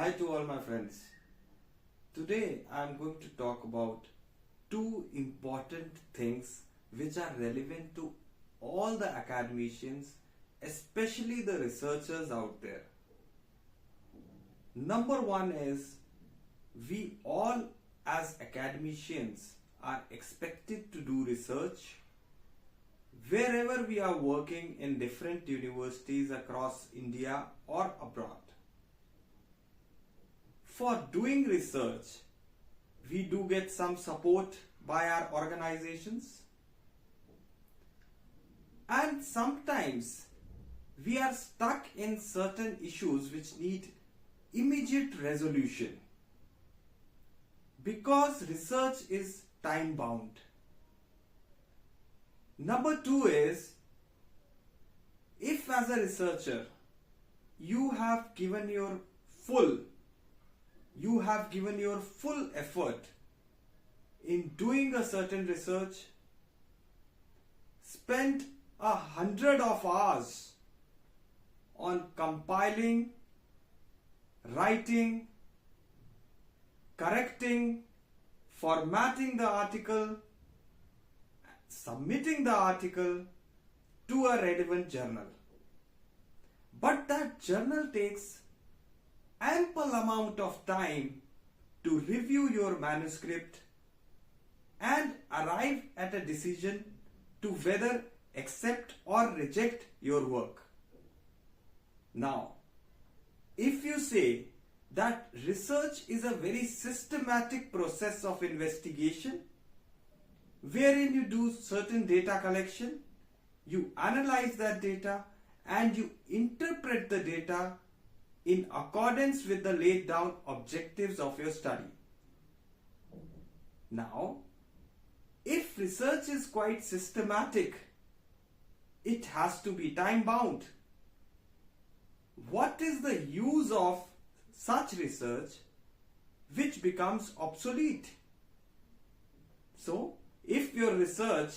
Hi to all my friends. Today I am going to talk about two important things which are relevant to all the academicians, especially the researchers out there. Number one is we all as academicians are expected to do research wherever we are working in different universities across India or abroad. For doing research, we do get some support by our organizations, and sometimes we are stuck in certain issues which need immediate resolution because research is time bound. Number two is, if as a researcher you have given your full effort in doing a certain research, spent 100 of hours on compiling, writing, correcting, formatting the article, submitting the article to a relevant journal. But that journal takes ample amount of time to review your manuscript and arrive at a decision to whether accept or reject your work. Now, if you say that research is a very systematic process of investigation wherein you do certain data collection, you analyze that data and you interpret the data in accordance with the laid down objectives of your study. Now, if research is quite systematic, it has to be time bound. What is the use of such research which becomes obsolete? So, if your research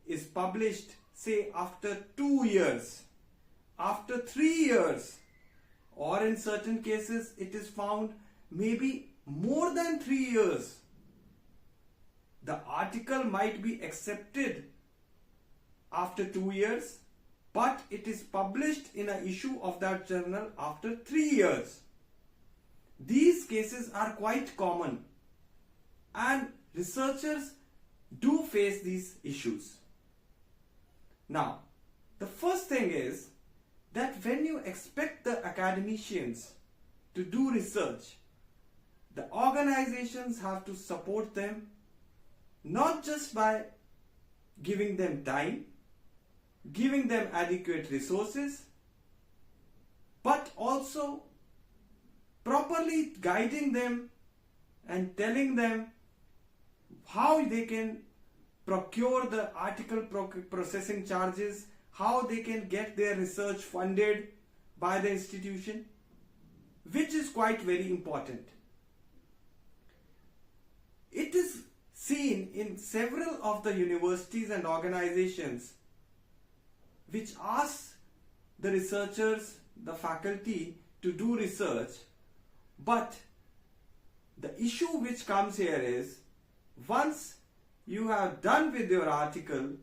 is published, say after 2 years, after 3 years, or in certain cases it is found maybe more than 3 years, the article might be accepted after 2 years, but it is published in an issue of that journal after 3 years. These cases are quite common, and researchers do face these issues. Now, the first thing is that when you expect the academicians to do research, the organizations have to support them not just by giving them time, giving them adequate resources, but also properly guiding them and telling them how they can procure the article processing charges, how they can get their research funded by the institution, which is quite very important. It is seen in several of the universities and organizations which ask the researchers, the faculty, to do research, but the issue which comes here is, once you have done with your article,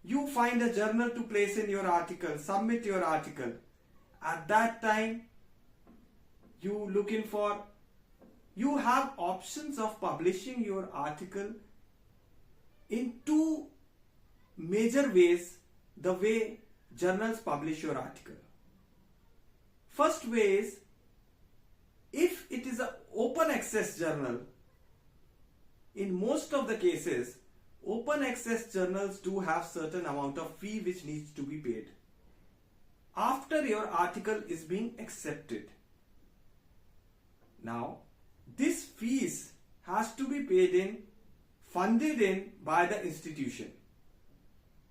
you find a journal to place in your article, submit your article. At that time, you have options of publishing your article in two major ways, the way journals publish your article. First way is, if it is an open access journal, in most of the cases, open access journals do have certain amount of fee which needs to be paid after your article is being accepted. Now, this fees has to be funded in by the institution.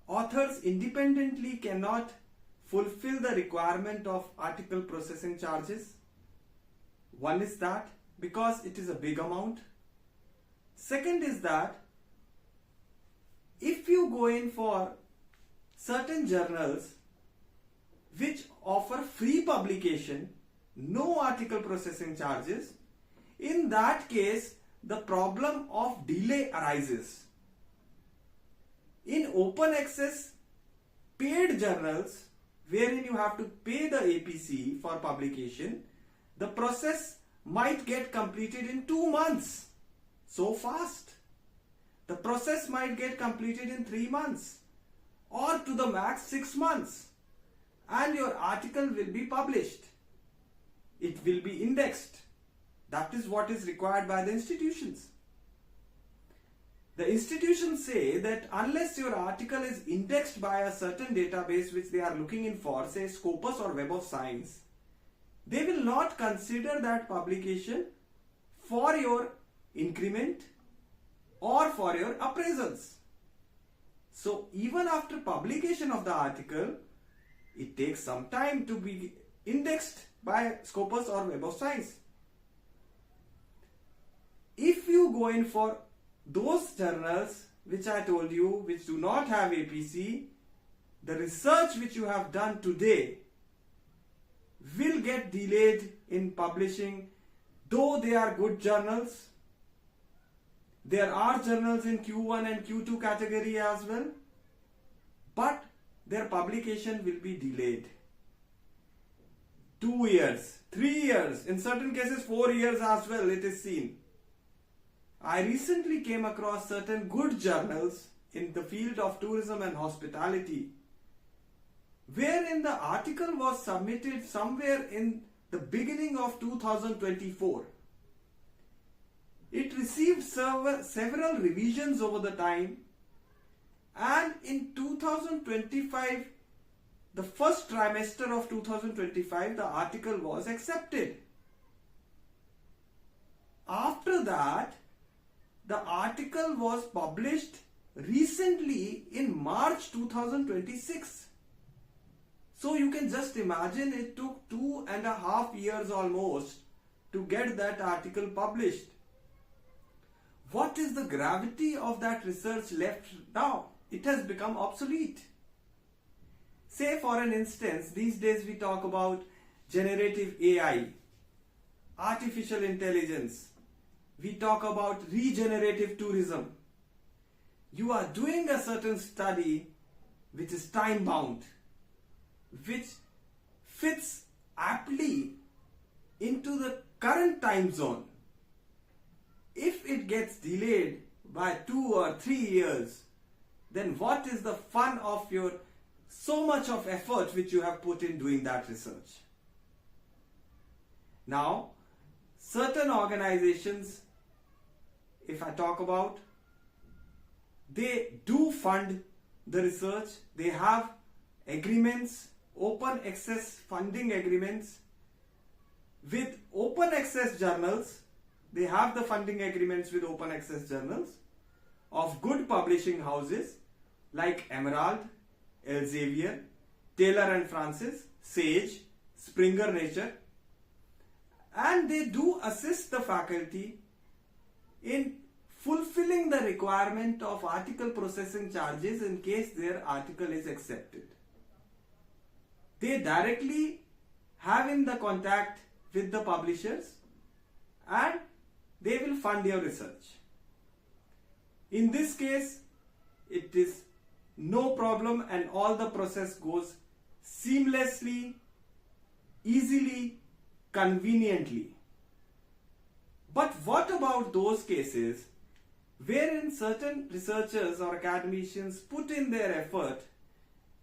Authors independently cannot fulfill the requirement of article processing charges. One is that because it is a big amount. Second is that if you go in for certain journals which offer free publication, no article processing charges, in that case the problem of delay arises. In open access paid journals, wherein you have to pay the APC for publication, the process might get completed in 2 months. So fast. The process might get completed in 3 months or to the max 6 months, and your article will be published. It will be indexed. That is what is required by the institutions. The institutions say that unless your article is indexed by a certain database which they are looking in for, say Scopus or Web of Science, they will not consider that publication for your increment or for your appraisals. So even after publication of the article, it takes some time to be indexed by Scopus or Web of Science. If you go in for those journals which I told you, which do not have APC, the research which you have done today will get delayed in publishing, though they are good journals. There are journals in Q1 and Q2 category as well, but their publication will be delayed. 2 years, 3 years, in certain cases 4 years as well, it is seen. I recently came across certain good journals in the field of tourism and hospitality, wherein the article was submitted somewhere in the beginning of 2024. It received several revisions over the time, and in 2025, the first trimester of 2025, the article was accepted. After that, the article was published recently in March 2026. So you can just imagine it took 2.5 years almost to get that article published. What is the gravity of that research left now? It has become obsolete. Say for an instance, these days we talk about generative AI, artificial intelligence. We talk about regenerative tourism. You are doing a certain study which is time bound, which fits aptly into the current time zone. If it gets delayed by 2 or 3 years, then what is the fun of your so much of effort which you have put in doing that research? Now, certain organizations, if I talk about, they do fund the research. They have agreements, open access funding agreements with open access journals. They have the funding agreements with open access journals of good publishing houses like Emerald, Elsevier, Taylor and Francis, Sage, Springer Nature, and they do assist the faculty in fulfilling the requirement of article processing charges in case their article is accepted. They directly have in the contact with the publishers and they will fund your research. In this case, it is no problem and all the process goes seamlessly, easily, conveniently. But what about those cases wherein certain researchers or academicians put in their effort,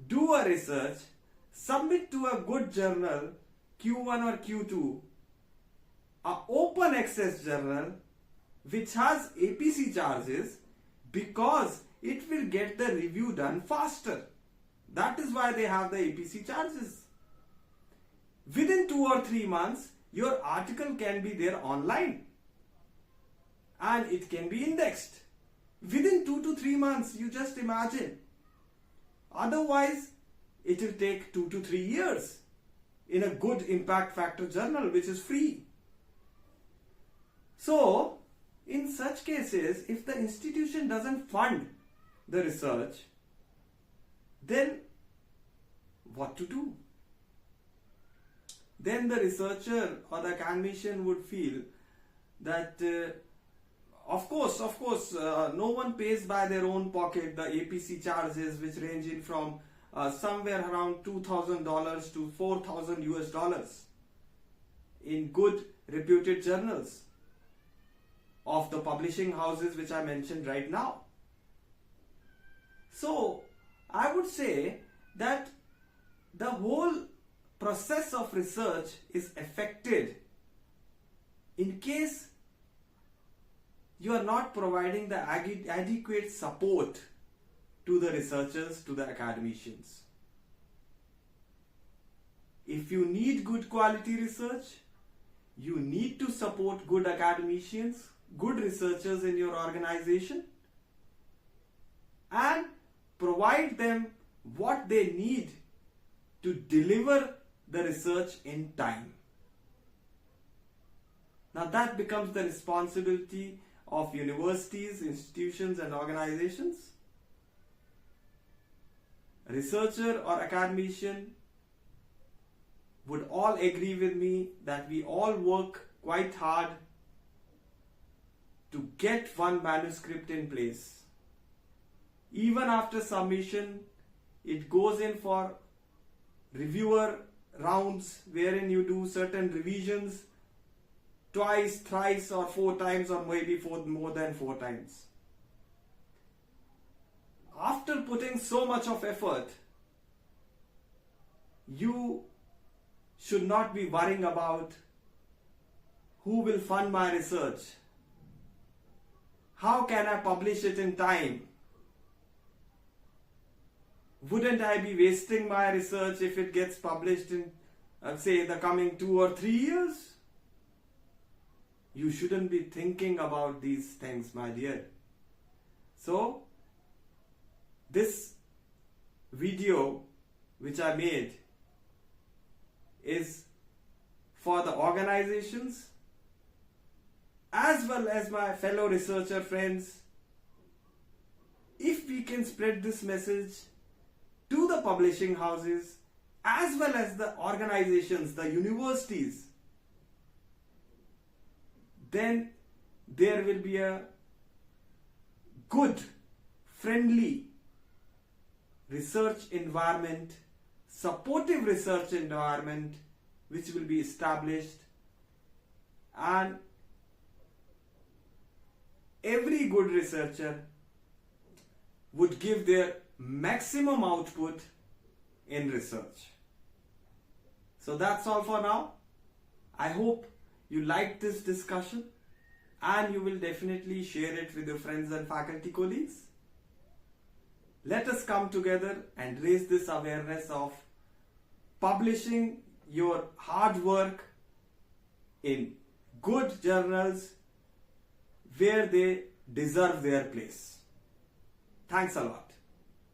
do a research, submit to a good journal, Q1 or Q2, an open access journal which has APC charges because it will get the review done faster. That is why they have the APC charges. Within 2 or 3 months, your article can be there online and it can be indexed. Within 2 to 3 months, you just imagine. Otherwise, it will take 2 to 3 years in a good impact factor journal which is free. So, in such cases, if the institution doesn't fund the research, then what to do? then the researcher or the academician would feel that of course, no one pays by their own pocket the APC charges, which range in from somewhere around $2,000 to $4,000 in good reputed journals of the publishing houses which I mentioned right now. So I would say that the whole process of research is affected in case you are not providing the adequate support to the researchers, to the academicians. If you need good quality research, you need to support good academicians, good researchers in your organization, and provide them what they need to deliver the research in time. Now that becomes the responsibility of universities, institutions and organizations. Researcher or academician would all agree with me that we all work quite hard to get one manuscript in place. Even after submission, it goes in for reviewer rounds wherein you do certain revisions twice, thrice or 4 times, or maybe more than 4 times. After putting so much of effort, you should not be worrying about who will fund my research. How can I publish it in time? Wouldn't I be wasting my research if it gets published in, say, the coming 2 or 3 years? You shouldn't be thinking about these things, my dear. So, this video which I made is for the organizations as well as my fellow researcher friends. If we can spread this message to the publishing houses as well as the organizations, the universities, then there will be a good, friendly research environment, supportive research environment which will be established, and every good researcher would give their maximum output in research. So that's all for now. I hope you liked this discussion and you will definitely share it with your friends and faculty colleagues. Let us come together and raise this awareness of publishing your hard work in good journals where they deserve their place. Thanks a lot.